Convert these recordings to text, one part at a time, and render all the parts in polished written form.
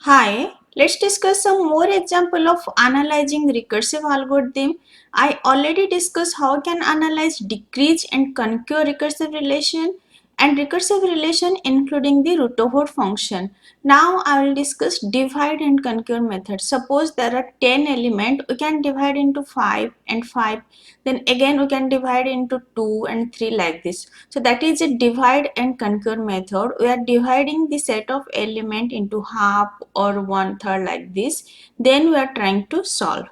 Hi, let's discuss some more example of analyzing recursive algorithm. I already discussed how can analyze decrease and concur recursive relation and recursive relation including the root over function. Now I will discuss divide and concur method. Suppose there are 10 elements, we can divide into 5 and 5. Then again we can divide into 2 and 3 like this. So that is a divide and concur method. We are dividing the set of element into half or one third like this. Then we are trying to solve.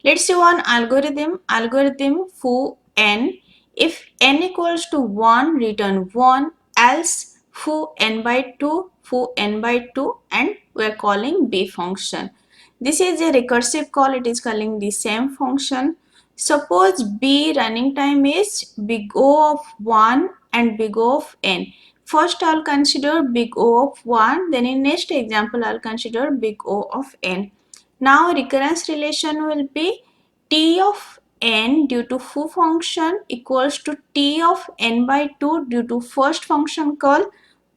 Let's see one algorithm. Algorithm foo n. If n equals to 1, return 1, else foo n by 2, foo n by 2, and we are calling b function. This is a recursive call. It is calling the same function. Suppose b running time is big O of 1 and big O of n. First I'll consider big O of 1, then in next example I'll consider big O of n. Now recurrence relation will be t of n due to foo function equals to t of n by 2 due to first function call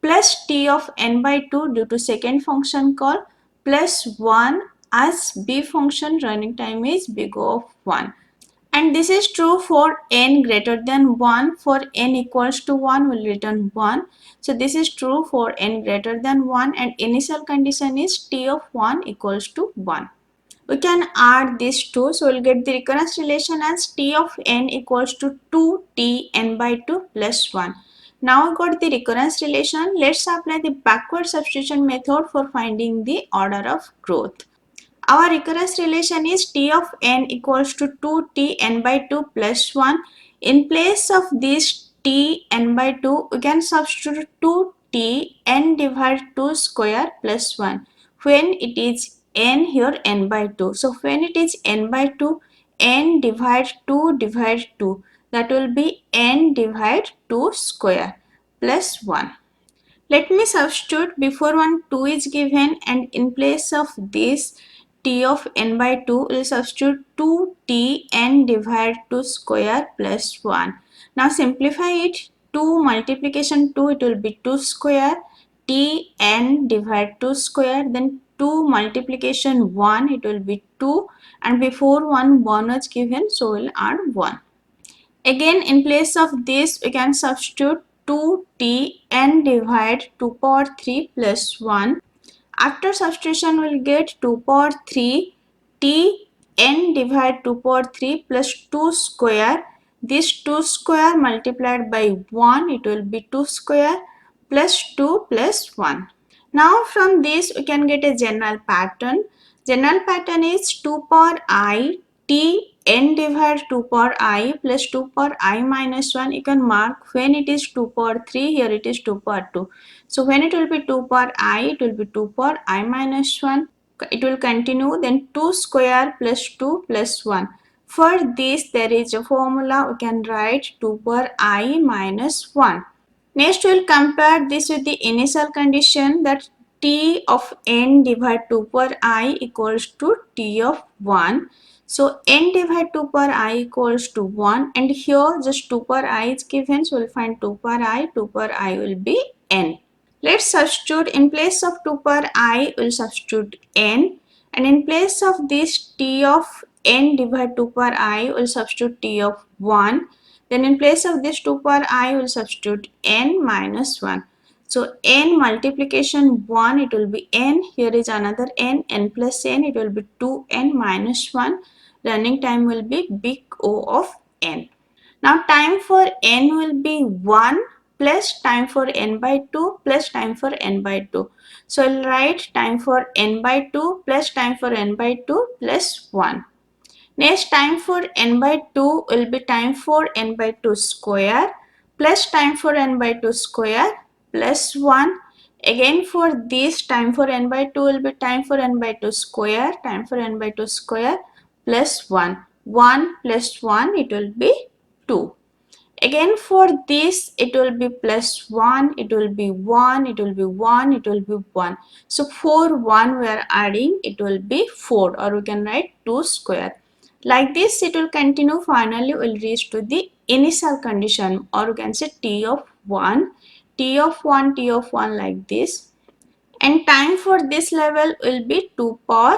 plus t of n by 2 due to second function call plus 1 as b function running time is big O of 1. And this is true for n greater than 1. For n equals to 1 will return 1. So this is true for n greater than 1 and initial condition is t of 1 equals to 1. We can add these two, so we'll get the recurrence relation as t of n equals to 2t n by 2 plus 1. Now we got the recurrence relation. Let's apply the backward substitution method for finding the order of growth. Our recurrence relation is t of n equals to 2t n by 2 plus 1. In place of this t n by 2, we can substitute 2t n divided 2 square plus 1. When it is n here n by 2. So when it is n by 2, n divide 2 divide 2. That will be n divide 2 square plus 1. Let me substitute before one 2 is given and in place of this t of n by 2 will substitute 2t n divided 2 square plus 1. Now simplify it. 2 multiplication 2 it will be 2 square t n divided 2 square, then 2 multiplication 1 it will be 2 and before 1 was given, so we'll add 1. Again, in place of this, we can substitute 2t n divide 2 power 3 plus 1. After substitution, we'll get 2 power 3 t n divide 2 power 3 plus 2 square. This 2 square multiplied by 1, it will be 2 square plus 2 plus 1. Now from this we can get a general pattern. General pattern is 2 power I t n divided 2 power I plus 2 power I minus 1. You can mark when it is 2 power 3, here it is 2 power 2. So when it will be 2 power I, it will be 2 power I minus 1. It will continue, then 2 square plus 2 plus 1. For this there is a formula. We can write 2 power I minus 1. Next, we will compare this with the initial condition that t of n divided 2 power I equals to t of 1. So, n divided 2 power I equals to 1 and here just 2 power I is given. So, we will find 2 power I will be n. Let's substitute in place of 2 power I, we will substitute n and in place of this t of n divided 2 power I, we will substitute t of 1. Then in place of this 2 power I will substitute n minus 1. So n multiplication 1 it will be n. Here is another n plus n it will be 2n minus 1. Running time will be big O of n. Now time for n will be 1 plus time for n by 2 plus time for n by 2. So I'll write time for n by 2 plus time for n by 2 plus 1. Next, time for n by 2 will be time for n by 2 square plus time for n by 2 square plus 1. Again for this time for n by 2 will be time for n by 2 square, time for n by 2 square plus 1. 1 plus 1 it will be 2. Again for this it will be plus 1, it will be 1, it will be 1, it will be 1. So for 1 we are adding, it will be 4 or we can write 2 square. Like this it will continue, finally we will reach to the initial condition or you can say t of 1, t of 1, t of 1 like this. and time for this level will be 2 power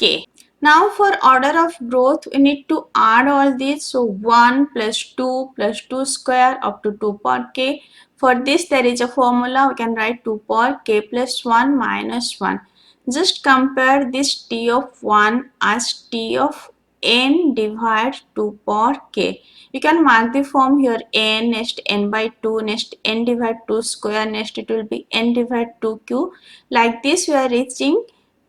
k. Now for order of growth, we need to add all these. So 1 plus 2 square up to 2 power k. For this there is a formula. We can write 2 power k plus 1 minus 1. Just compare this t of 1 as t of n divided 2 power k. You can mark the form here: n, next n by 2, next n divided 2 square, next it will be n divided 2q. Like this we are reaching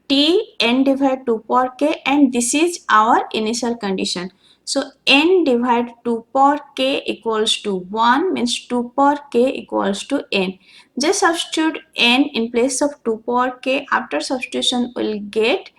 t n divided 2 power k, and this is our initial condition. So n divided 2 power k equals to 1, means 2 power k equals to n. Just substitute n in place of 2 power k. After substitution we'll get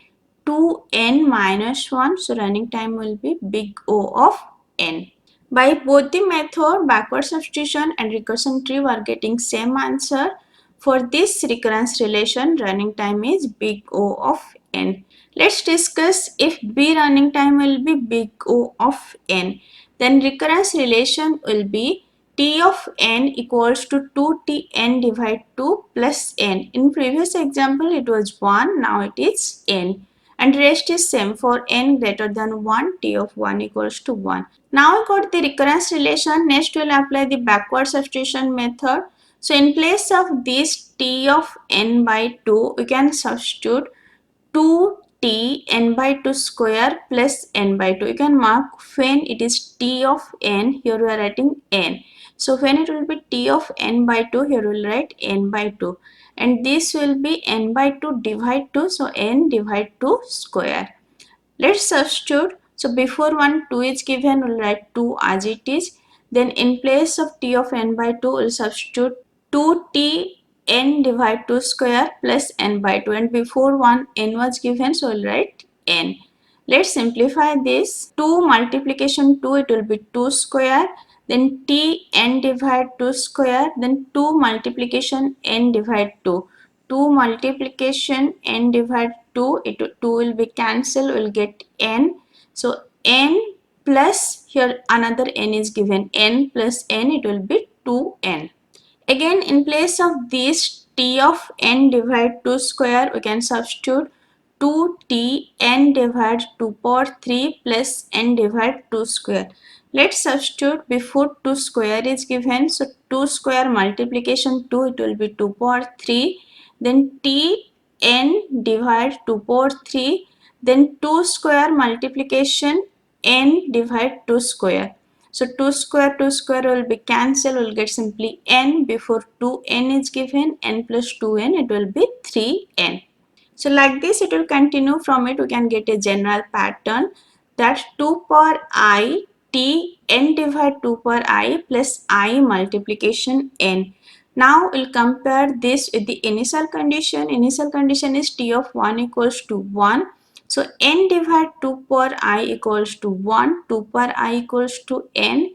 2n minus 1. So running time will be big O of n. By both the method, backward substitution and recursion tree, we are getting same answer. For this recurrence relation, running time is big O of n. Let's discuss if B running time will be big O of n. Then recurrence relation will be T of n equals to 2Tn divided 2 plus n. In previous example it was 1, now it is n. And rest is same. For n greater than 1, T of 1 equals to 1. Now I got the recurrence relation. Next we will apply the backward substitution method. So in place of this t of n by 2, we can substitute 2t n by 2 square plus n by 2. You can mark when it is t of n, here we are writing n. So when it will be t of n by 2, here we will write n by 2. And this will be n by 2 divide 2, so n divide 2 square. Let's substitute. So before 1 2 is given, we'll write 2 as it is. Then in place of t of n by 2, we'll substitute 2t n divide 2 square plus n by 2. And before 1 n was given, so we'll write n. Let's simplify this. 2 multiplication 2, it will be 2 square. Then t n divide 2 square. Then 2 multiplication n divide 2. 2 multiplication n divide 2, 2 will be cancelled, we'll get n. So n plus, here another n is given, n plus n, it will be 2n. Again in place of this t of n divide 2 square, we can substitute 2t n divide 2 power 3 plus n divide 2 square. Let's substitute. Before 2 square is given, so 2 square multiplication 2, it will be 2 power 3. Then t n divide 2 power 3. Then 2 square multiplication n divide 2 square. So 2 square will be cancelled, we'll get simply n. Before 2n is given, n plus 2n, it will be 3n. So like this it will continue. From it we can get a general pattern, that 2 power I t n divide 2 power I plus I multiplication n. Now we'll compare this with the initial condition. Initial condition is t of 1 equals to 1. So n divide 2 power I equals to 1, 2 power I equals to n,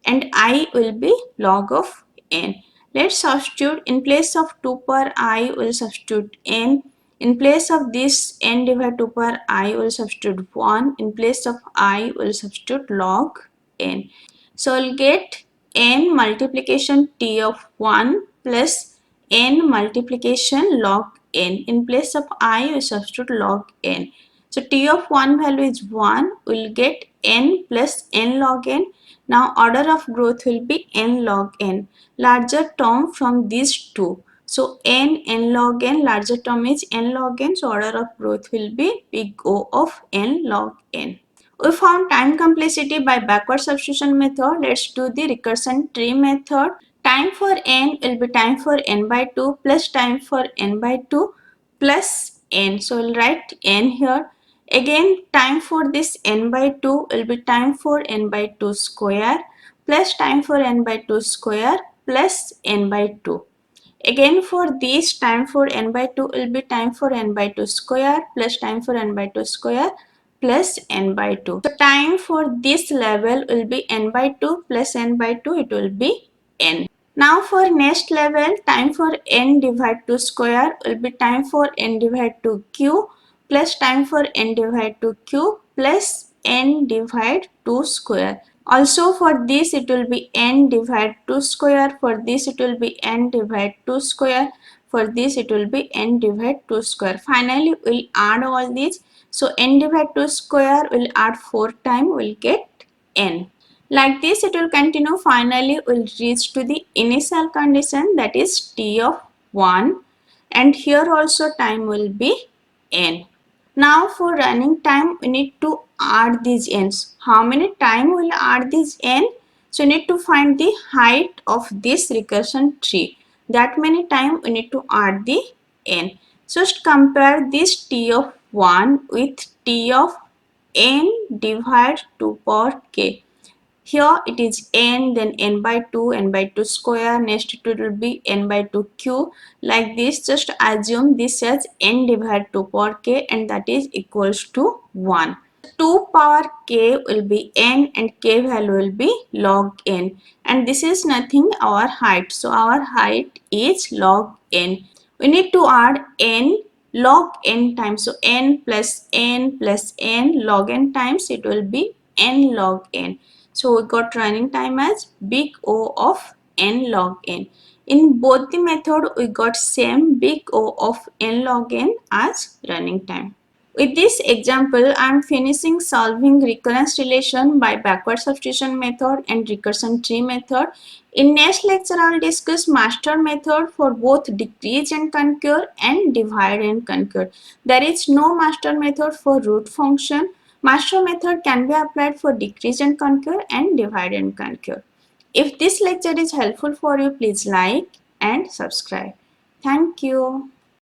and I will be log of n. Let's substitute. In place of 2 power I, will substitute n. In place of this n divided 2 power I, will substitute 1. In place of I, will substitute log n. So I'll get n multiplication t of 1 plus n multiplication log n. In place of I, we substitute log n. So t of 1 value is 1. We'll get n plus n log n. Now order of growth will be n log n. Larger term from these two. So n log n, larger term is n log n. So order of growth will be big O of n log n. We found time complexity by backward substitution method. Let's do the recursion tree method. Time for n will be time for n by 2 plus time for n by 2 plus n. So we'll write n here. Again time for this n by 2 will be time for n by 2 square plus time for n by 2 square plus n by 2. Again for this time for n by 2 will be time for n by 2 square plus time for n by 2 square plus n by 2. So time for this level will be n by 2 plus n by 2, it will be n. Now for next level, time for n divide 2 square will be time for n divide 2 cube plus time for n divide 2 cube plus n divide 2 square. Also for this it will be n divide 2 square, for this it will be n divide 2 square, For this it will be n divided 2 square. Finally we'll add all these. So n divided 2 square will add 4 times, will get n. Like this it will continue. Finally we'll reach to the initial condition, that is t of 1, and here also time will be n. Now for running time we need to add these n's. How many time will add these n? So we need to find the height of this recursion tree. That many time we need to add the n. So just compare this t of 1 with t of n divided 2 power k. Here it is n, then n by 2, n by 2 square, next it will be n by 2 cube. Like this, just assume this as n divided 2 power k, and that is equals to 1. 2 power k will be n and k value will be log n, and this is nothing, our height. So our height is log n. We need to add n log n times. So n plus n plus n log n times, it will be n log n. So we got running time as big O of n log n. In both the method we got same big O of n log n as running time. With this example, I am finishing solving recurrence relation by backward substitution method and recursion tree method. In next lecture, I will discuss master method for both decrease and conquer and divide and conquer. There is no master method for root function. Master method can be applied for decrease and conquer and divide and conquer. If this lecture is helpful for you, please like and subscribe. Thank you.